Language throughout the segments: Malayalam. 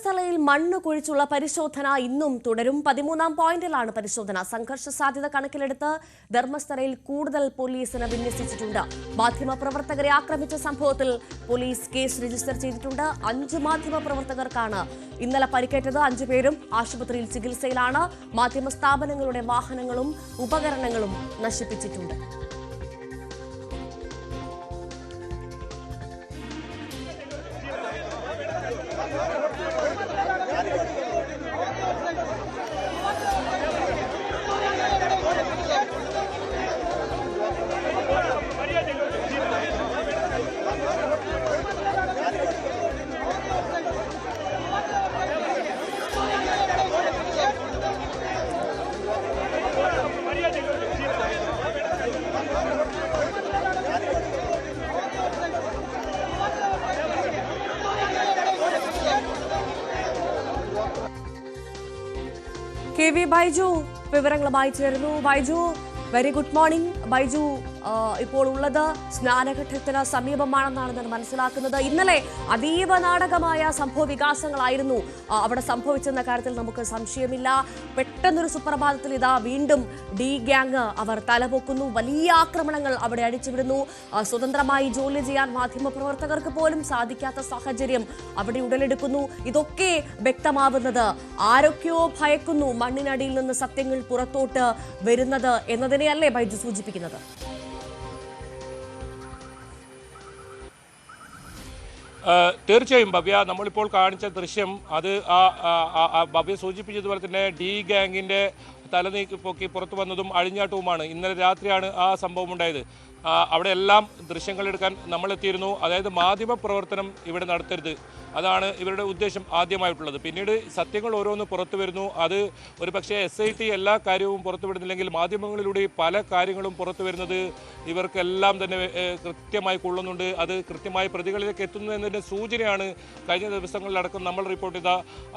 ധർമ്മസ്ഥലയിൽ മണ്ണ് കുഴിച്ചുള്ള പരിശോധന ഇന്നും തുടരും. 13ാം പോയിന്റിലാണ് പരിശോധന. സംഘർഷ സാധ്യത കണക്കിലെടുത്ത് ധർമ്മസ്ഥലയിൽ കൂടുതൽ പോലീസിനെ വിന്യസിച്ചിട്ടുണ്ട്. മാധ്യമപ്രവർത്തകരെ ആക്രമിച്ച സംഭവത്തിൽ പോലീസ് കേസ് രജിസ്റ്റർ ചെയ്തിട്ടുണ്ട്. 5 മാധ്യമപ്രവർത്തകർക്കാണ് ഇന്നലെ പരിക്കേറ്റത്. 5 പേരും ആശുപത്രിയിൽ ചികിത്സയിലാണ്. മാധ്യമ സ്ഥാപനങ്ങളുടെ വാഹനങ്ങളും ഉപകരണങ്ങളും നശിപ്പിച്ചിട്ടുണ്ട്. കെ വി ബൈജു വിവരങ്ങളുമായി ചേരുന്നു. Baiju, very good morning. Baiju, ഇപ്പോൾ ഉള്ളത് സ്നാനഘട്ടത്തിന് സമീപമാണെന്നാണ് മനസ്സിലാക്കുന്നത്. ഇന്നലെ അതീവ നാടകമായ സംഭവ വികാസങ്ങളായിരുന്നു അവിടെ സംഭവിച്ചെന്ന കാര്യത്തിൽ നമുക്ക് സംശയമില്ല. പെട്ടെന്നൊരു സുപ്രഭാതത്തിൽ ഇതാ വീണ്ടും ഡി ഗ്യാങ് അവർ തലപൊക്കുന്നു. വലിയ ആക്രമണങ്ങൾ അവിടെ അടിച്ചുവിടുന്നു. സ്വതന്ത്രമായി ജോലി ചെയ്യാൻ മാധ്യമപ്രവർത്തകർക്ക് പോലും സാധിക്കാത്ത സാഹചര്യം അവിടെ ഉടലെടുക്കുന്നു. ഇതൊക്കെ വ്യക്തമാവുന്നത് ആരൊക്കെയോ ഭയക്കുന്നു മണ്ണിനടിയിൽ നിന്ന് സത്യങ്ങൾ പുറത്തോട്ട് വരുന്നത് എന്നതിനെയല്ലേ ബൈജു സൂചിപ്പിക്കുന്നത്? തീർച്ചയായും ഭവ്യ, നമ്മളിപ്പോൾ കാണിച്ച ദൃശ്യം അത് ഭവ്യ സൂചിപ്പിച്ചതുപോലെ തന്നെ ഡി ഗ്യാങ്ങിൻ്റെ തലനീക്കി പൊക്കി പുറത്തു വന്നതും അഴിഞ്ഞാട്ടവുമാണ്. ഇന്നലെ രാത്രിയാണ് ആ സംഭവം ഉണ്ടായത്. അവിടെ എല്ലാം ദൃശ്യങ്ങൾ എടുക്കാൻ നമ്മളെത്തിയിരുന്നു. അതായത് മാധ്യമ പ്രവർത്തനം ഇവിടെ നടത്തരുത്, അതാണ് ഇവരുടെ ഉദ്ദേശം ആദ്യമായിട്ടുള്ളത്. പിന്നീട് സത്യങ്ങൾ ഓരോന്ന് പുറത്തു വരുന്നു. അത് ഒരു പക്ഷേ SIT എല്ലാ കാര്യവും പുറത്തുവിടുന്നില്ലെങ്കിൽ മാധ്യമങ്ങളിലൂടെ പല കാര്യങ്ങളും പുറത്തു വരുന്നത് ഇവർക്കെല്ലാം തന്നെ കൃത്യമായി കൊള്ളുന്നുണ്ട്. അത് കൃത്യമായി പ്രതികളിലേക്ക് എത്തുന്നു എന്നതിൻ്റെ സൂചനയാണ് കഴിഞ്ഞ ദിവസങ്ങളിലടക്കം നമ്മൾ റിപ്പോർട്ട് ചെയ്ത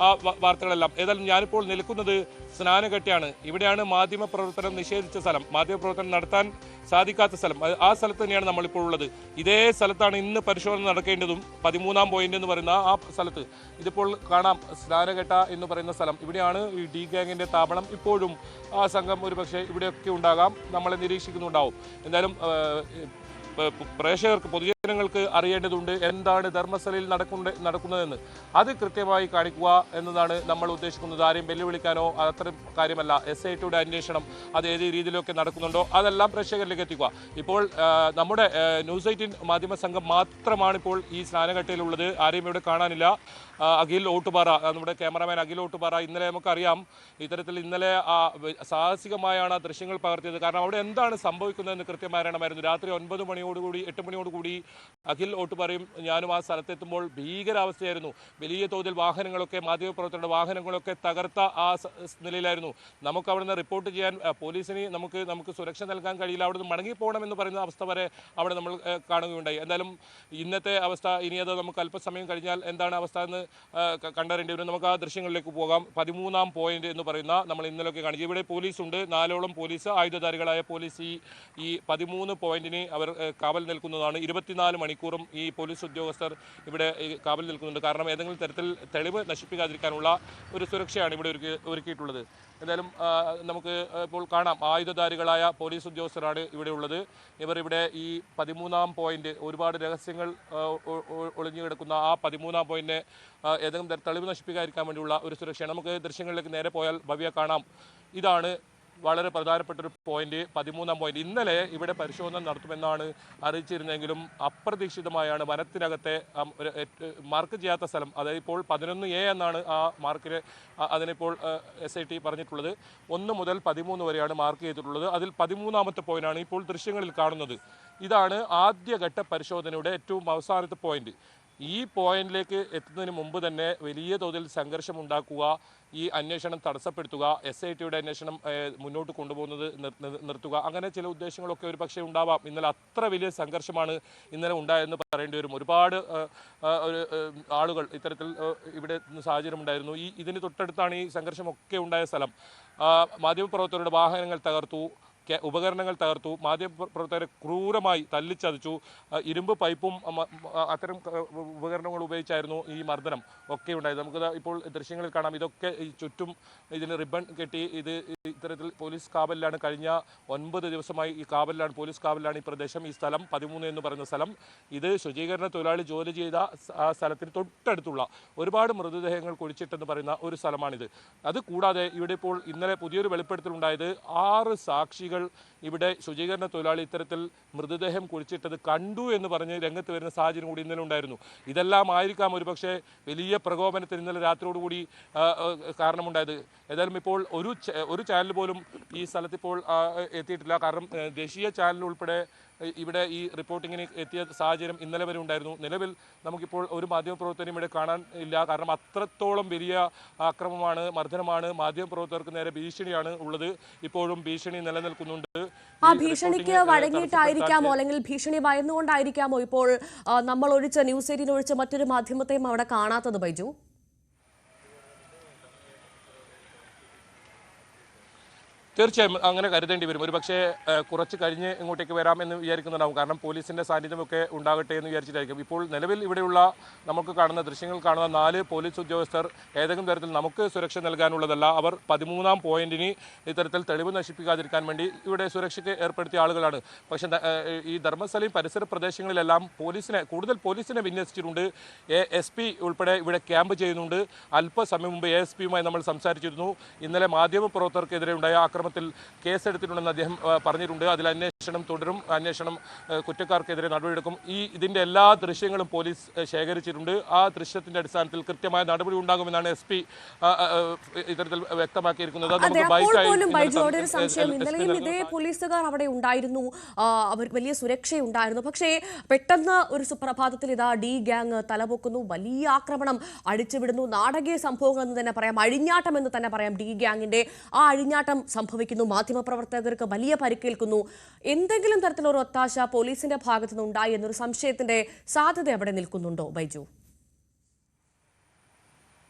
ആ വാർത്തകളെല്ലാം. ഏതായാലും ഞാനിപ്പോൾ നിൽക്കുന്നത് സ്നാനഘട്ടയാണ്. ഇവിടെയാണ് മാധ്യമ പ്രവർത്തനം നിഷേധിച്ച സ്ഥലം, മാധ്യമപ്രവർത്തനം നടത്താൻ സാധിക്കാത്ത സ്ഥലം. ആ സ്ഥലത്ത് തന്നെയാണ് നമ്മളിപ്പോൾ ഉള്ളത്. ഇതേ സ്ഥലത്താണ് ഇന്ന് പരിശോധന നടക്കേണ്ടതും. 13ാം പോയിന്റ് എന്ന് പറയുന്ന ആ സ്ഥലത്ത് ഇതിപ്പോൾ കാണാം, സ്നാനഘട്ട എന്ന് പറയുന്ന സ്ഥലം. ഇവിടെയാണ് ഈ ഡി ഗ്യാങ്ങിൻ്റെ താവളം. ഇപ്പോഴും ആ സംഘം ഒരുപക്ഷെ ഇവിടെയൊക്കെ ഉണ്ടാകാം, നമ്മളെ നിരീക്ഷിക്കുന്നുണ്ടാവും. എന്തായാലും പ്രേക്ഷകർക്ക്, പൊതുജനങ്ങൾക്ക് അറിയേണ്ടതുണ്ട് എന്താണ് ധർമ്മസ്ഥലയിൽ നടക്കുന്നതെന്ന്. അത് കൃത്യമായി കാണിക്കുക എന്നതാണ് നമ്മൾ ഉദ്ദേശിക്കുന്നത്. ആരെയും വെല്ലുവിളിക്കാനോ അത്തരം കാര്യമല്ല. SITയുടെ അന്വേഷണം അത് ഏത് രീതിയിലൊക്കെ നടക്കുന്നുണ്ടോ അതെല്ലാം പ്രേക്ഷകരിലേക്ക് എത്തിക്കുക. ഇപ്പോൾ നമ്മുടെ ന്യൂസ് 18 മാധ്യമ സംഘം മാത്രമാണ് ഇപ്പോൾ ഈ സ്നാനഘട്ടയിലുള്ളത്. ആരെയും ഇവിടെ കാണാനില്ല. അഖിൽ ഓട്ടുപാറ, നമ്മുടെ ക്യാമറാമാൻ അഖിൽ ഓട്ടുപാറ, ഇന്നലെ നമുക്കറിയാം ഇത്തരത്തിൽ ഇന്നലെ സാഹസികമായാണ് ആ ദൃശ്യങ്ങൾ പകർത്തിയത്. കാരണം അവിടെ എന്താണ് സംഭവിക്കുന്നതെന്ന് കൃത്യമായി അറിയണമായിരുന്നു. രാത്രി 9 മണിയോടുകൂടി 8 മണിയോടുകൂടി അഖിൽ ഓട്ടുപാറയും ഞാനും ആ സ്ഥലത്തെത്തുമ്പോൾ ഭീകരാവസ്ഥയായിരുന്നു. വലിയ തോതിൽ വാഹനങ്ങളൊക്കെ, മാധ്യമപ്രവർത്തകരുടെ വാഹനങ്ങളൊക്കെ തകർത്ത ആ നിലയിലായിരുന്നു. നമുക്ക് അവിടെ നിന്ന് റിപ്പോർട്ട് ചെയ്യാൻ പോലീസിന് നമുക്ക് സുരക്ഷ നൽകാൻ കഴിയില്ല. അവിടെ നിന്ന് മടങ്ങിപ്പോകണമെന്ന് പറയുന്ന അവസ്ഥ വരെ അവിടെ നമ്മൾ കാണുകയുണ്ടായി. എന്തായാലും ഇന്നത്തെ അവസ്ഥ, ഇനി അത് നമുക്ക് അല്പസമയം കഴിഞ്ഞാൽ എന്താണ് അവസ്ഥ എന്ന് കണ്ടറിയേണ്ടി വരും. നമുക്ക് ആ ദൃശ്യങ്ങളിലേക്ക് പോകാം. 13ാം പോയിന്റ് എന്ന് പറയുന്ന നമ്മൾ ഇന്നലെയൊക്കെ കാണിച്ചു. ഇവിടെ പോലീസുണ്ട്, 4ഓളം പോലീസ്, ആയുധധാരികളായ പോലീസ് ഈ 13 പോയിന്റിന് അവർ കാവൽ നിൽക്കുന്നതാണ്. 24 മണിക്കൂറും ഈ പോലീസ് ഉദ്യോഗസ്ഥർ ഇവിടെ കാവൽ നിൽക്കുന്നുണ്ട്. കാരണം ഏതെങ്കിലും തരത്തിൽ തെളിവ് നശിപ്പിക്കാതിരിക്കാനുള്ള ഒരു സുരക്ഷയാണ് ഇവിടെ ഒരുക്കിയിട്ടുള്ളത്. എന്തായാലും നമുക്ക് ഇപ്പോൾ കാണാം, ആയുധധാരികളായ പോലീസ് ഉദ്യോഗസ്ഥരാണ് ഇവിടെ ഉള്ളത്. ഇവർ ഇവിടെ ഈ 13ാം പോയിന്റ്, ഒരുപാട് രഹസ്യങ്ങൾ ഒളിഞ്ഞു കിടക്കുന്ന ആ 13ാം പോയിന്റിനെ ഏതെങ്കിലും തെളിവ് നശിപ്പിക്കാതിരിക്കാൻ വേണ്ടിയുള്ള ഒരു സുരക്ഷയാണ്. നമുക്ക് ദൃശ്യങ്ങളിലേക്ക് നേരെ പോയാൽ ഭവ്യ കാണാം, ഇതാണ് വളരെ പ്രധാനപ്പെട്ടൊരു പോയിന്റ്, 13ാം പോയിന്റ്. ഇന്നലെ ഇവിടെ പരിശോധന നടത്തുമെന്നാണ് അറിയിച്ചിരുന്നെങ്കിലും അപ്രതീക്ഷിതമായാണ് വനത്തിനകത്തെ മാർക്ക് ചെയ്യാത്ത സ്ഥലം, അതായത് ഇപ്പോൾ 11A എന്നാണ് ആ മാർക്കിന് അതിനിപ്പോൾ SIT പറഞ്ഞിട്ടുള്ളത്. 1 മുതൽ 13 വരെയാണ് മാർക്ക് ചെയ്തിട്ടുള്ളത്. അതിൽ 13ാമത്തെ പോയിന്റാണ് ഇപ്പോൾ ദൃശ്യങ്ങളിൽ കാണുന്നത്. ഇതാണ് ആദ്യഘട്ട പരിശോധനയുടെ ഏറ്റവും അവസാനത്തെ പോയിന്റ്. ഈ പോയിന്റിലേക്ക് എത്തുന്നതിന് മുമ്പ് തന്നെ വലിയ തോതിൽ സംഘർഷം ഉണ്ടാക്കുക, ഈ അന്വേഷണം തടസ്സപ്പെടുത്തുക, SITയുടെ അന്വേഷണം മുന്നോട്ട് കൊണ്ടുപോകുന്നത് നിർത്തുക, അങ്ങനെ ചില ഉദ്ദേശങ്ങളൊക്കെ ഒരു പക്ഷേ ഉണ്ടാവാം. ഇന്നലെ അത്ര വലിയ സംഘർഷമാണ് ഇന്നലെ ഉണ്ടായതെന്ന് പറയേണ്ടി വരും. ഒരുപാട് ആളുകൾ ഇത്തരത്തിൽ ഇവിടെ സാഹചര്യം ഉണ്ടായിരുന്നു. ഇതിന് തൊട്ടടുത്താണ് ഈ സംഘർഷമൊക്കെ ഉണ്ടായ സ്ഥലം. മാധ്യമപ്രവർത്തകരുടെ വാഹനങ്ങൾ തകർത്തു, ഉപകരണങ്ങൾ തകർത്തു, മാധ്യമപ്രവർത്തകരെ ക്രൂരമായി തല്ലിച്ചതച്ചു, ഇരുമ്പ് പൈപ്പും അത്തരം ഉപകരണങ്ങൾ ഉപയോഗിച്ചായിരുന്നു ഈ മർദ്ദനം ഒക്കെ ഉണ്ടായത്. നമുക്ക് ഇപ്പോൾ ദൃശ്യങ്ങളിൽ കാണാം. ഇതൊക്കെ ഈ ചുറ്റും ഇതിന് റിബൺ കെട്ടി ഇത്തരത്തിൽ പോലീസ് കാവലിലാണ്. കഴിഞ്ഞ 9 ദിവസമായി ഈ കാവലിലാണ്, പോലീസ് കാവലിലാണ് ഈ പ്രദേശം. ഈ സ്ഥലം 13 എന്ന് പറയുന്ന സ്ഥലം, ഇത് ശുചീകരണ തൊഴിലാളി ജോലി ചെയ്ത ആ സ്ഥലത്തിന് തൊട്ടടുത്തുള്ള ഒരുപാട് മൃതദേഹങ്ങൾ കുഴിച്ചിട്ടെന്ന് പറയുന്ന ഒരു സ്ഥലമാണിത്. അതുകൂടാതെ ഇവിടെ ഇപ്പോൾ ഇന്നലെ പുതിയൊരു വെളിപ്പെടുത്തലുണ്ടായത് 6 സാക്ഷികൾ ഇവിടെ ശുചീകരണ തൊഴിലാളി ഇത്തരത്തിൽ മൃതദേഹം കുഴിച്ചിട്ടത് കണ്ടു എന്ന് പറഞ്ഞ് രംഗത്ത് വരുന്ന സാഹചര്യം കൂടി ഇന്നലെ ഉണ്ടായിരുന്നു. ഇതെല്ലാം ആയിരിക്കാം ഒരുപക്ഷെ വലിയ പ്രകോപനത്തിന് ഇന്നലെ രാത്രിയോടുകൂടി കാരണമുണ്ടായത്. ഏതായാലും ഇപ്പോൾ ഒരു ചാനൽ പോലും ഈ സ്ഥലത്തിപ്പോൾ എത്തിയിട്ടില്ല. കാരണം ദേശീയ ചാനൽ ഉൾപ്പെടെ ഇവിടെ ഈ റിപ്പോർട്ടിങ്ങിന് എത്തിയ സാഹചര്യം ഇന്നലെ വരെ ഉണ്ടായിരുന്നു. നിലവിൽ നമുക്കിപ്പോൾ ഒരു മാധ്യമപ്രവർത്തനം ഇവിടെ കാണാൻ ഇല്ല. കാരണം അത്രത്തോളം വലിയ ആക്രമണമാണ്, മർദ്ദനമാണ്, മാധ്യമപ്രവർത്തകർക്ക് നേരെ ഭീഷണിയാണ് ഉള്ളത്. ഇപ്പോഴും ഭീഷണി നിലനിൽക്കുന്നുണ്ട്. ആ ഭീഷണിക്ക് വഴങ്ങിയിട്ടായിരിക്കാമോ, അല്ലെങ്കിൽ ഭീഷണി ഭയന്നുകൊണ്ടായിരിക്കാമോ ഇപ്പോൾ നമ്മൾ ഒഴിച്ച ന്യൂസ് 18 ഒഴിച്ച് മറ്റൊരു മാധ്യമത്തെയും അവിടെ കാണാത്തത് ബൈജു? തീർച്ചയായും അങ്ങനെ കരുതേണ്ടി വരും. ഒരു പക്ഷേ കുറച്ച് കഴിഞ്ഞ് ഇങ്ങോട്ടേക്ക് വരാമെന്ന് വിചാരിക്കുന്നുണ്ടാവും. കാരണം പോലീസിൻ്റെ സാന്നിധ്യമൊക്കെ ഉണ്ടാകട്ടെ എന്ന് വിചാരിച്ചിട്ടായിരിക്കും. ഇപ്പോൾ നിലവിൽ ഇവിടെയുള്ള നമുക്ക് കാണുന്ന ദൃശ്യങ്ങൾ കാണുന്ന 4 പോലീസ് ഉദ്യോഗസ്ഥർ ഏതെങ്കിലും തരത്തിൽ നമുക്ക് സുരക്ഷ നൽകാനുള്ളതല്ല. അവർ 13-ാം പോയിന്റിന് ഇത്തരത്തിൽ തെളിവ് നശിപ്പിക്കാതിരിക്കാൻ വേണ്ടി ഇവിടെ സുരക്ഷയ്ക്ക് ഏർപ്പെടുത്തിയ ആളുകളാണ്. പക്ഷേ ഈ ധർമ്മസ്ഥലയും പരിസര പ്രദേശങ്ങളിലെല്ലാം കൂടുതൽ പോലീസിനെ വിന്യസിച്ചിട്ടുണ്ട്. ASP ഉൾപ്പെടെ ഇവിടെ ക്യാമ്പ് ചെയ്യുന്നുണ്ട്. അല്പസമയം മുമ്പ് ASPയുമായി നമ്മൾ സംസാരിച്ചിരുന്നു. ഇന്നലെ മാധ്യമപ്രവർത്തകർക്കെതിരെ ഉണ്ടായ ആക്രമണത്തിൽ കേസെടുത്തിട്ടുണ്ടെന്ന് അദ്ദേഹം പറഞ്ഞിട്ടുണ്ട്. അതിൽ അന്വേഷണം തുടരും, അന്വേഷണം കുറ്റക്കാർക്കെതിരെ നടപടിയെടുക്കും. ഇതിൻ്റെ എല്ലാ ദൃശ്യങ്ങളും പോലീസ് ശേഖരിച്ചിട്ടുണ്ട്. ആ ദൃശ്യത്തിന്റെ അടിസ്ഥാനത്തിൽ കൃത്യമായ നടപടി ഉണ്ടാകുമെന്നാണ് SP ഇത്തരത്തിൽ വ്യക്തമാക്കിയിരിക്കുന്നത്. ഇന്നലെയും ഇതേ പോലീസുകാർ അവിടെ ഉണ്ടായിരുന്നു, അവർ വലിയ സുരക്ഷയുണ്ടായിരുന്നു. പക്ഷേ പെട്ടെന്ന് ഒരു സുപ്രഭാതത്തിൽ ഇതാ ഡി ഗ്യാങ് തലപൊക്കുന്നു, വലിയ ആക്രമണം അടിച്ചുവിടുന്നു. നാടകീയ സംഭവങ്ങൾ എന്ന് തന്നെ പറയാം, അഴിഞ്ഞാട്ടം എന്ന് തന്നെ പറയാം. ഡി ഗ്യാങ്ങിന്റെ ആ അഴിഞ്ഞാട്ടം സംഭവിക്കുന്നു, മാധ്യമപ്രവർത്തകർക്ക് വലിയ പരിക്കേൽക്കുന്നു. എന്തെങ്കിലും തരത്തിലൊരു ഒത്താശ പോലീസിന്റെ ഭാഗത്തു നിന്നുണ്ടായി എന്നൊരു സംശയത്തിന്റെ സാധ്യത അവിടെ നിൽക്കുന്നുണ്ടോ ബൈജു?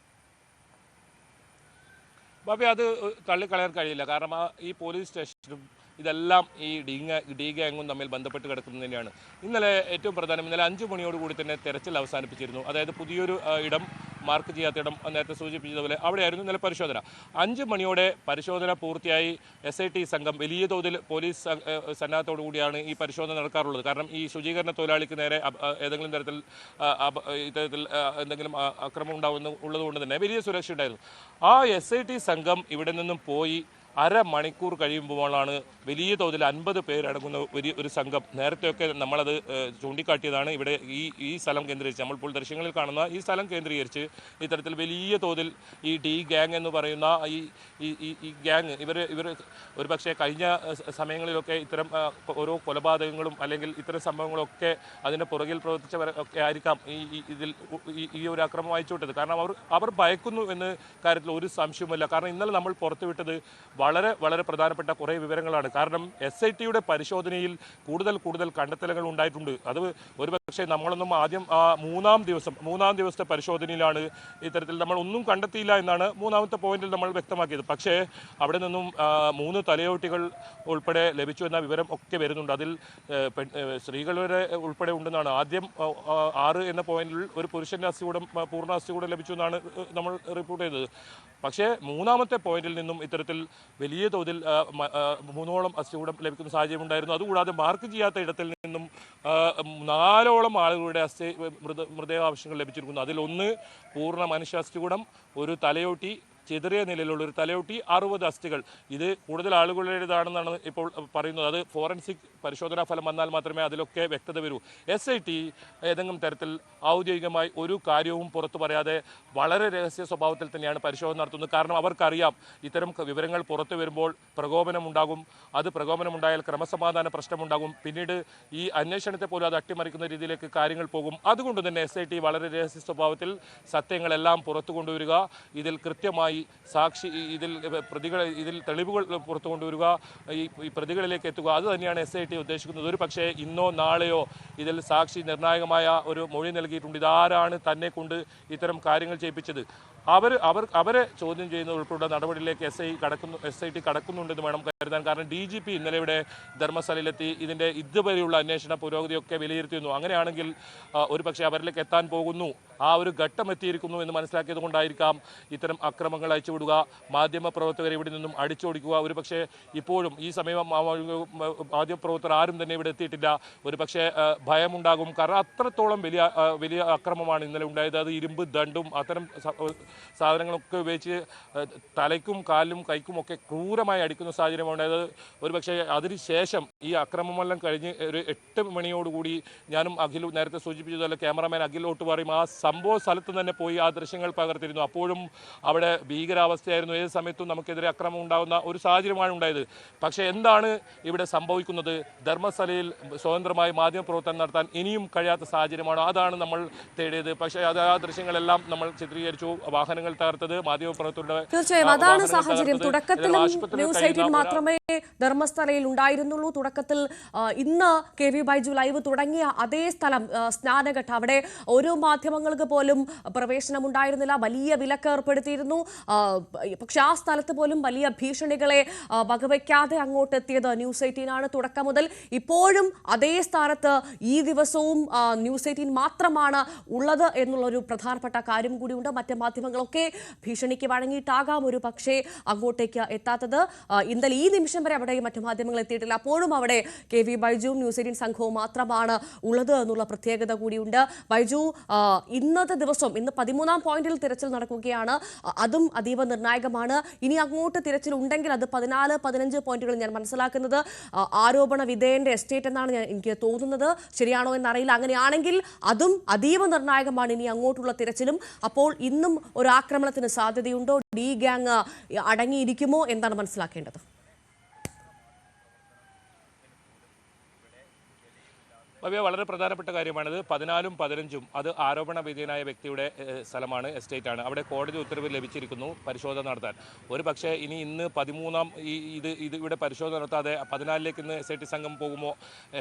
ബാബി, അത് തള്ളിക്കളയാൻ കഴിയില്ല. കാരണം ഈ പോലീസ് സ്റ്റേഷനും ഇതെല്ലാം ഈ ഡി ഗ്യാങ്ങും തമ്മിൽ ബന്ധപ്പെട്ട് കിടക്കുന്നത് തന്നെയാണ്. ഇന്നലെ ഏറ്റവും പ്രധാനം, ഇന്നലെ 5 മണിയോടുകൂടി തന്നെ തെരച്ചിൽ അവസാനിപ്പിച്ചിരുന്നു. അതായത് പുതിയൊരു ഇടം, മാർക്ക് ചെയ്യാത്ത ഇടം, നേരത്തെ സൂചിപ്പിച്ചതുപോലെ അവിടെയായിരുന്നു ഇന്നലെ പരിശോധന. 5 മണിയോടെ പരിശോധന പൂർത്തിയായി. SIT സംഘം വലിയ തോതിൽ പോലീസ് സന്നാഹത്തോടു കൂടിയാണ് ഈ പരിശോധന നടക്കാറുള്ളത്. കാരണം ഈ ശുചീകരണ തൊഴിലാളിക്ക് നേരെ ഏതെങ്കിലും തരത്തിൽ ഇത്തരത്തിൽ എന്തെങ്കിലും അക്രമം ഉണ്ടാവുന്ന ഉള്ളതുകൊണ്ട് തന്നെ വലിയ സുരക്ഷ ഉണ്ടായിരുന്നു. ആ SIT സംഘം ഇവിടെ നിന്നും പോയി അരമണിക്കൂർ കഴിയുമ്പോഴാണ് വലിയ തോതിൽ 50 പേരടങ്ങുന്ന ഒരു സംഘം, നേരത്തെയൊക്കെ നമ്മളത് ചൂണ്ടിക്കാട്ടിയതാണ്, ഇവിടെ ഈ സ്ഥലം കേന്ദ്രീകരിച്ച്, നമ്മളിപ്പോൾ ദൃശ്യങ്ങളിൽ കാണുന്ന ഈ സ്ഥലം കേന്ദ്രീകരിച്ച് ഇത്തരത്തിൽ വലിയ തോതിൽ ഈ ഡി ഗ്യാങ് എന്ന് പറയുന്ന ഈ ഗ്യാങ് ഇവർ ഒരു പക്ഷേ കഴിഞ്ഞ സമയങ്ങളിലൊക്കെ ഇത്തരം ഓരോ കൊലപാതകങ്ങളും അല്ലെങ്കിൽ ഇത്തരം സംഭവങ്ങളൊക്കെ അതിൻ്റെ പുറകിൽ പ്രവർത്തിച്ചവരൊക്കെ ആയിരിക്കാം ഈ ഒരു ആക്രമണം അയച്ചുവിട്ടത്. കാരണം അവർ ഭയക്കുന്നു എന്ന കാര്യത്തിൽ ഒരു സംശയവുമില്ല. കാരണം ഇന്നലെ നമ്മൾ പുറത്തുവിട്ടത് വളരെ പ്രധാനപ്പെട്ട കുറേ വിവരങ്ങളാണ്. കാരണം SITയുടെ പരിശോധനയിൽ കൂടുതൽ കണ്ടെത്തലുകൾ ഉണ്ടായിട്ടുണ്ട്. അത് ഒരുപക്ഷെ നമ്മളൊന്നും ആദ്യം മൂന്നാം ദിവസത്തെ പരിശോധനയിലാണ് ഇത്തരത്തിൽ നമ്മൾ ഒന്നും കണ്ടെത്തിയില്ല എന്നാണ് 3ാമത്തെ പോയിന്റിൽ നമ്മൾ വ്യക്തമാക്കിയത്. പക്ഷേ അവിടെ നിന്നും 3 തലയോട്ടികൾ ഉൾപ്പെടെ ലഭിച്ചു എന്ന വിവരം ഒക്കെ വരുന്നുണ്ട്. അതിൽ സ്ത്രീകളുടെ ഉൾപ്പെടെ ഉണ്ടെന്നാണ്. ആദ്യം 6 എന്ന പോയിന്റിൽ ഒരു പുരുഷന്റെ അസ്ഥികൂടം, പൂർണ്ണ അസ്ഥികൂടം ലഭിച്ചു എന്നാണ് നമ്മൾ റിപ്പോർട്ട് ചെയ്തത്. പക്ഷേ 3ാമത്തെ പോയിന്റിൽ നിന്നും ഇത്തരത്തിൽ വലിയ തോതിൽ 3ഓളം അസ്ഥികൂടം ലഭിക്കുന്ന സാഹചര്യം ഉണ്ടായിരുന്നു. അതുകൂടാതെ മാർക്ക് ചെയ്യാത്ത ഇടത്തിൽ നിന്നും 4ഓളം ആളുകളുടെ മൃതദേഹാവശിഷ്ടങ്ങൾ ലഭിച്ചിരിക്കുന്നു. അതിലൊന്ന് പൂർണ്ണ മനുഷ്യ അസ്ഥികൂടം, ഒരു തലയോട്ടി, ചെറിയ നിലയിലുള്ള ഒരു തലയോട്ടി, 60 അസ്ഥികൾ. ഇത് കൂടുതൽ ആളുകളുടേതാണെന്നാണ് ഇപ്പോൾ പറയുന്നത്. അത് ഫോറൻസിക് പരിശോധനാ ഫലം വന്നാൽ മാത്രമേ അതിലൊക്കെ വ്യക്തത വരൂ. SIT ഏതെങ്കിലും തരത്തിൽ ഔദ്യോഗികമായി ഒരു കാര്യവും പുറത്തു പറയാതെ വളരെ രഹസ്യ സ്വഭാവത്തിൽ തന്നെയാണ് പരിശോധന നടത്തുന്നത്. കാരണം അവർക്കറിയാം ഇത്തരം വിവരങ്ങൾ പുറത്തു വരുമ്പോൾ പ്രകോപനമുണ്ടാകും. അത് പ്രകോപനമുണ്ടായാൽ ക്രമസമാധാന പ്രശ്നമുണ്ടാകും. പിന്നീട് ഈ അന്വേഷണത്തെ പോലും അത് അട്ടിമറിക്കുന്ന രീതിയിലേക്ക് കാര്യങ്ങൾ പോകും. അതുകൊണ്ട് തന്നെ SIT വളരെ രഹസ്യ സ്വഭാവത്തിൽ സത്യങ്ങളെല്ലാം പുറത്തു കൊണ്ടുവരിക, ഇതിൽ കൃത്യമായി ഇതിൽ തെളിവുകൾ പുറത്തു കൊണ്ടുവരിക, ഈ പ്രതികളിലേക്ക് എത്തുക, അത് തന്നെയാണ് SIT SIT ഉദ്ദേശിക്കുന്നത്. ഒരു പക്ഷേ ഇന്നോ നാളെയോ ഇതിൽ സാക്ഷി നിർണായകമായ ഒരു മൊഴി നൽകിയിട്ടുണ്ട്. ഇതാരാണ് തന്നെ കൊണ്ട് ഇത്തരം കാര്യങ്ങൾ ചെയ്യിപ്പിച്ചത്, അവരെ ചോദ്യം ചെയ്യുന്നത് ഉൾപ്പെടെ നടപടിയിലേക്ക് SIT കടക്കുന്നുണ്ടെന്ന് വേണം കരുതാൻ. കാരണം DGP ഇന്നലെ ഇവിടെ ധർമ്മസ്ഥലയിലെത്തി ഇതിൻ്റെ ഇതുവരെയുള്ള അന്വേഷണ പുരോഗതിയൊക്കെ വിലയിരുത്തിയിരുന്നു. അങ്ങനെയാണെങ്കിൽ ഒരു പക്ഷേ അവരിലേക്ക് എത്താൻ പോകുന്നു, ആ ഒരു ഘട്ടം എത്തിയിരിക്കുന്നു എന്ന് മനസ്സിലാക്കിയത് കൊണ്ടായിരിക്കാം ഇത്തരം അക്രമങ്ങൾ അയച്ചുവിടുക, മാധ്യമപ്രവർത്തകരെ ഇവിടെ നിന്നും അടിച്ചോടിക്കുക. ഒരു പക്ഷേ ഇപ്പോഴും ഈ സമയം മാധ്യമപ്രവർത്തകർ ആരും തന്നെ ഇവിടെ എത്തിയിട്ടില്ല. ഒരു പക്ഷേ ഭയമുണ്ടാകും. കാരണം അത്രത്തോളം വലിയ അക്രമമാണ് ഇന്നലെ ഉണ്ടായത്. അത് ഇരുമ്പ് ദണ്ടും അത്തരം സാധനങ്ങളൊക്കെ ഉപയോഗിച്ച് തലയ്ക്കും കാലിലും കൈക്കും ഒക്കെ ക്രൂരമായി അടിക്കുന്ന സാഹചര്യമാണ് ഉണ്ടായത്. ഒരു പക്ഷേ അതിനുശേഷം ഈ അക്രമമെല്ലാം കഴിഞ്ഞ് ഒരു 8 മണിയോടുകൂടി ഞാനും അഖിലും നേരത്തെ സൂചിപ്പിച്ചതല്ല, ക്യാമറാമാൻ അഖിലോട്ട് പറയും, ആ സംഭവ സ്ഥലത്ത് തന്നെ പോയി ആ ദൃശ്യങ്ങൾ പകർത്തിരുന്നു. അപ്പോഴും അവിടെ ഭീകരാവസ്ഥയായിരുന്നു. ഏത് സമയത്തും നമുക്കെതിരെ അക്രമം ഉണ്ടാകുന്ന ഒരു സാഹചര്യമാണ് ഉണ്ടായത്. പക്ഷേ എന്താണ് ഇവിടെ സംഭവിക്കുന്നത്? ധർമ്മസ്ഥലയിൽ സ്വതന്ത്രമായി മാധ്യമപ്രവർത്തനം നടത്താൻ ഇനിയും കഴിയാത്ത സാഹചര്യമാണോ? അതാണ് നമ്മൾ തേടിയത്. പക്ഷേ ആ ദൃശ്യങ്ങളെല്ലാം നമ്മൾ ചിത്രീകരിച്ചു. വാഹനങ്ങൾ തകർത്തത്, മാധ്യമപ്രവർത്തകരുടെ തീർച്ചയായും അതാണ് സാഹചര്യം. തുടക്കത്തിലും ന്യൂസ് 18 മാത്രമേ ധർമ്മസ്ഥലയിൽ ഉണ്ടായിരുന്നുള്ളൂ. തുടക്കത്തിൽ ഇന്ന് KV ബൈജു ലൈവ് തുടങ്ങിയ അതേ സ്ഥലം സ്നാനഘട്ട, അവിടെ ഓരോ മാധ്യമങ്ങൾക്ക് പോലും പ്രവേശനം ഉണ്ടായിരുന്നില്ല, വലിയ വിലക്ക് ഏർപ്പെടുത്തിയിരുന്നു. പക്ഷെ ആ സ്ഥലത്ത് പോലും വലിയ ഭീഷണികളെ വകവയ്ക്കാതെ അങ്ങോട്ട് എത്തിയത് ന്യൂസ് 18 ആണ്. തുടക്കം മുതൽ ഇപ്പോഴും അതേ സ്ഥാനത്ത് ഈ ദിവസവും ന്യൂസ് 18 മാത്രമാണ് ഉള്ളത് എന്നുള്ളൊരു പ്രധാനപ്പെട്ട കാര്യം കൂടിയുണ്ട്. മറ്റ് മാധ്യമങ്ങളൊക്കെ ഭീഷണിക്ക് വഴങ്ങിയിട്ടാകാം ഒരു പക്ഷേ അങ്ങോട്ടേക്ക് എത്താത്തത്. ഇന്നലെ ഈ നിമിഷം വരെ അവിടെ മറ്റു മാധ്യമങ്ങൾ എത്തിയിട്ടില്ല. അപ്പോഴും അവിടെ KV ബൈജുവും ന്യൂസ് 18 സംഘവും മാത്രമാണ് ഉള്ളത് എന്നുള്ള പ്രത്യേകത കൂടിയുണ്ട്. ബൈജു, ഇന്നത്തെ ദിവസം ഇന്ന് 13ാം പോയിന്റിൽ തിരച്ചിൽ നടക്കുകയാണ്. അതും അതീവ നിർണായകമാണ്. ഇനി അങ്ങോട്ട് തിരച്ചിൽ ഉണ്ടെങ്കിൽ അത് 14, 15 പോയിന്റുകൾ ഞാൻ മനസ്സിലാക്കുന്നത് ആരോപണ വിധേയന്റെ എസ്റ്റേറ്റ് എന്നാണ് എനിക്ക് തോന്നുന്നത്. ശരിയാണോ എന്നറിയില്ല. അങ്ങനെയാണെങ്കിൽ അതും അതീവ നിർണായകമാണ് ഇനി അങ്ങോട്ടുള്ള തിരച്ചിലും. അപ്പോൾ ഇന്നും ഒരു ആക്രമണത്തിന് സാധ്യതയുണ്ടോ? ഡി ഗ്യാങ് അടങ്ങിയിരിക്കുമോ? എന്താണ് മനസ്സിലാക്കേണ്ടത്? വളരെ പ്രധാനപ്പെട്ട കാര്യമാണിത്. 14ഉം 15ഉം അത് ആരോപണ വിധേയനായ വ്യക്തിയുടെ സ്ഥലമാണ്, എസ്റ്റേറ്റാണ്. അവിടെ കോടതി ഉത്തരവ് ലഭിച്ചിരിക്കുന്നു പരിശോധന നടത്താൻ. ഒരു പക്ഷേ ഇന്ന് 13ാം ഇത് ഇവിടെ പരിശോധന നടത്താതെ 14ലേക്ക് ഇന്ന് SIT സംഘം പോകുമോ?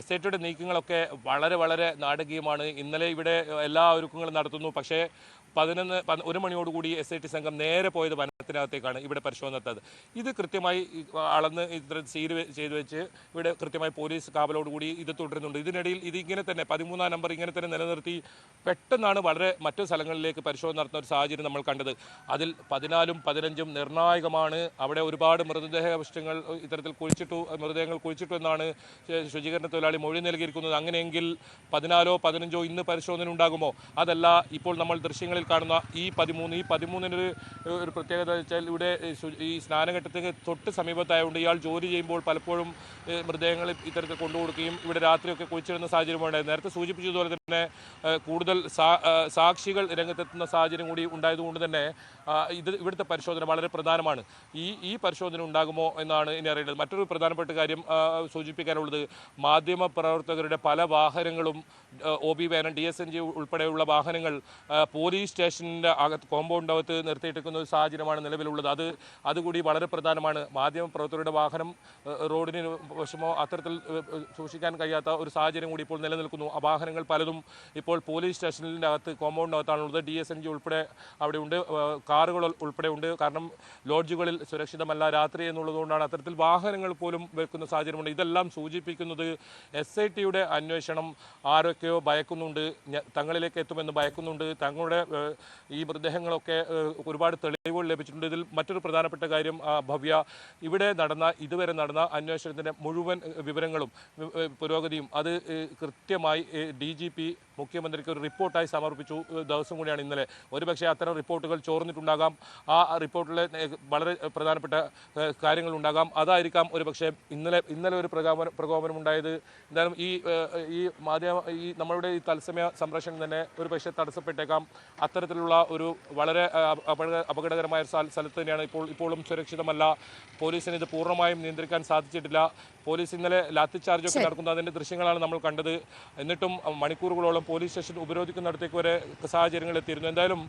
SITയുടെ നീക്കങ്ങളൊക്കെ വളരെ നാടകീയമാണ്. ഇന്നലെ ഇവിടെ എല്ലാ ഒരുക്കങ്ങളും നടത്തുന്നു. പക്ഷേ 1 മണിയോടുകൂടി SIT സംഘം നേരെ പോയത് വനത്തിനകത്തേക്കാണ് ഇവിടെ പരിശോധന നടത്തുന്നത്. ഇത് കൃത്യമായി അളന്ന് സീൽ ചെയ്തു വെച്ച് ഇവിടെ കൃത്യമായി പോലീസ് കാവലോടുകൂടി ഇത് തുടരുന്നുണ്ട്. ഇതിനിടയിൽ ഇതിങ്ങനെ തന്നെ 13ാം നമ്പർ ഇങ്ങനെ തന്നെ നിലനിർത്തി പെട്ടെന്നാണ് മറ്റു സ്ഥലങ്ങളിലേക്ക് പരിശോധന നടത്തുന്ന ഒരു സാഹചര്യം നമ്മൾ കണ്ടത്. അതിൽ 14ഉം 15ഉം നിർണായകമാണ്. അവിടെ ഒരുപാട് മൃതദേഹാവശിഷ്ടങ്ങൾ ഇത്തരത്തിൽ മൃതദേഹങ്ങൾ കുഴിച്ചിട്ടു എന്നാണ് ശുചീകരണ തൊഴിലാളി മൊഴി നൽകിയിരിക്കുന്നത്. അങ്ങനെയെങ്കിൽ 14ഓ 15ഓ ഇന്ന് പരിശോധന ഉണ്ടാകുമോ? അതല്ല, ഇപ്പോൾ നമ്മൾ ദൃശ്യങ്ങളിൽ കാണുന്ന ഈ 13 ഒരു പ്രത്യേകത വെച്ചാൽ ഇവിടെ ഈ സ്നാനഘട്ടത്തിന് തൊട്ട് സമീപത്തായതുകൊണ്ട് ഇയാൾ ജോലി ചെയ്യുമ്പോൾ പലപ്പോഴും മൃതദേഹങ്ങൾ ഇത്തരത്തിൽ കൊണ്ടുകൊടുക്കുകയും ഇവിടെ രാത്രിയൊക്കെ കുഴിച്ചിടുന്ന സാഹചര്യമുണ്ടായത്. നേരത്തെ സൂചിപ്പിച്ചതുപോലെ തന്നെ കൂടുതൽ സാക്ഷികൾ രംഗത്തെത്തുന്ന സാഹചര്യം കൂടി ഉണ്ടായതുകൊണ്ട് തന്നെ ഇവിടുത്തെ പരിശോധന വളരെ പ്രധാനമാണ്. ഈ പരിശോധന ഉണ്ടാകുമോ എന്നാണ് ഇനി അറിയേണ്ടത്. മറ്റൊരു പ്രധാനപ്പെട്ട കാര്യം സൂചിപ്പിക്കാനുള്ളത്, മാധ്യമ പ്രവർത്തകരുടെ പല വാഹനങ്ങളും OB വാൻ, DSNG ഉൾപ്പെടെയുള്ള വാഹനങ്ങൾ പോലീസ് സ്റ്റേഷനിൻ്റെ കോമ്പൗണ്ട് അകത്ത് നിർത്തിയിട്ടിരിക്കുന്ന ഒരു സാഹചര്യമാണ് നിലവിലുള്ളത്. അതുകൂടി വളരെ പ്രധാനമാണ്. മാധ്യമ പ്രവർത്തകരുടെ വാഹനം റോഡിന് വശമോ അത്തരത്തിൽ സൂക്ഷിക്കാൻ കഴിയാത്ത ഒരു സാഹചര്യം കൂടി ഇപ്പോൾ നിലനിൽക്കുന്നു. ആ വാഹനങ്ങൾ പലതും ഇപ്പോൾ പോലീസ് സ്റ്റേഷനിൻ്റെ അകത്ത് കോമ്പൗണ്ടിനകത്താണുള്ളത്. DSNG ഉൾപ്പെടെ അവിടെയുണ്ട്, കാറുകൾ ഉൾപ്പെടെ ഉണ്ട്. കാരണം ലോഡ്ജുകളിൽ സുരക്ഷിതമല്ല രാത്രി എന്നുള്ളതുകൊണ്ടാണ് അത്തരത്തിൽ വാഹനങ്ങൾ പോലും വെക്കുന്ന സാഹചര്യമുണ്ട്. ഇതെല്ലാം സൂചിപ്പിക്കുന്നത് SITയുടെ അന്വേഷണം ആരൊക്കെയോ ഭയക്കുന്നുണ്ട്, തങ്ങളിലേക്ക് എത്തുമെന്ന് ഭയക്കുന്നുണ്ട്. തങ്ങളുടെ ഈ മൃതദേഹങ്ങളൊക്കെ ഒരുപാട് തെളിവുകൾ ലഭിച്ചിട്ടുണ്ട്. ഇതിൽ മറ്റൊരു പ്രധാനപ്പെട്ട കാര്യം ഭവ്യ, ഇവിടെ ഇതുവരെ നടന്ന അന്വേഷണത്തിൻ്റെ മുഴുവൻ വിവരങ്ങളും പുരോഗതിയും അത് കൃത്യമായി DGP മുഖ്യമന്ത്രിക്ക് ഒരു റിപ്പോർട്ടായി സമർപ്പിച്ചു ദിവസം കൂടിയാണ് ഇന്നലെ. ഒരുപക്ഷെ അത്തരം റിപ്പോർട്ടുകൾ ചോർന്നിട്ടുണ്ടാകാം. ആ റിപ്പോർട്ടിൽ വളരെ പ്രധാനപ്പെട്ട കാര്യങ്ങളുണ്ടാകാം. അതായിരിക്കാം ഒരുപക്ഷെ ഇന്നലെ ഒരു പ്രകോപനം ഉണ്ടായത്. എന്തായാലും നമ്മളുടെ ഈ തത്സമയ സംപ്രേഷണം തന്നെ ഒരു പക്ഷേ തടസ്സപ്പെട്ടേക്കാം. അത്തരത്തിലുള്ള ഒരു വളരെ അപകടകരമായ സ്ഥലത്ത് തന്നെയാണ് ഇപ്പോഴും സുരക്ഷിതമല്ല. പോലീസിന് ഇത് പൂർണ്ണമായും നിയന്ത്രിക്കാൻ സാധിച്ചിട്ടില്ല. പോലീസ് ഇന്നലെ ലാത്തിചാർജൊക്കെ നടക്കുന്നത് അതിൻ്റെ ദൃശ്യങ്ങളാണ് നമ്മൾ കണ്ടത്. എന്നിട്ടും മണിക്കൂറുകളോളം പോലീസ് സ്റ്റേഷൻ ഉപരോധിക്കുന്നിടത്തേക്ക് വരെ സാഹചര്യങ്ങൾ എത്തിയിരുന്നു. എന്തായാലും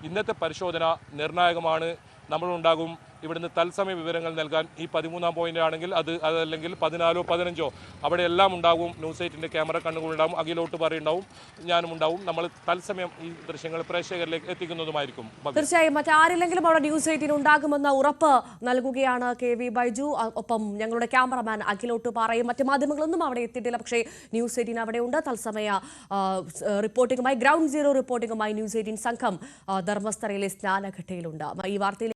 ഇന്നത്തെ പരിശോധന നിർണായകമാണ്. നമ്മളുണ്ടാകും. ഇവിടുന്ന് തത്സമയ വിവരങ്ങൾ നൽകാൻ ഈ 13-ാം പോയിന്റ് ആണെങ്കിൽ അതല്ലെങ്കിൽ 14 15 അവിടെ എല്ലാം ഉണ്ടാകും. ന്യൂസ് 8ന്റെ ക്യാമറ കണ്ണുകളുണ്ടാവും, അഖിലോട്ട് പറയുണ്ടാവും, ഞാനും ഉണ്ടാവും. നമ്മൾ തത്സമയം ഈ ദൃശ്യങ്ങൾ പ്രേക്ഷകരിലേക്ക് എത്തിക്കുന്നതുമായിരിക്കും. തീർച്ചയായും മറ്റാരില്ലെങ്കിലും അവിടെ ന്യൂസ് 8 ഉണ്ടാകുമെന്ന ഉറപ്പ് നൽകുകയാണ് KV ബൈജു. ഒപ്പം ഞങ്ങളുടെ ക്യാമറമാൻ അഖിലോട്ട് പറയും. മറ്റു മാധ്യമങ്ങളൊന്നും അവിടെ എത്തിയിട്ടില്ല, പക്ഷേ ന്യൂസ് 8 അവിടെ ഉണ്ട്. തത്സമയ റിപ്പോർട്ടിംഗുമായി ഗ്രൗണ്ട് സീറോ റിപ്പോർട്ടിംഗുമായി ന്യൂസ് 18 സംഘം ധർമ്മസ്ഥലയിലെ സ്നാനഘട്ടയിലുണ്ട്. ഈ വാർത്തയിൽ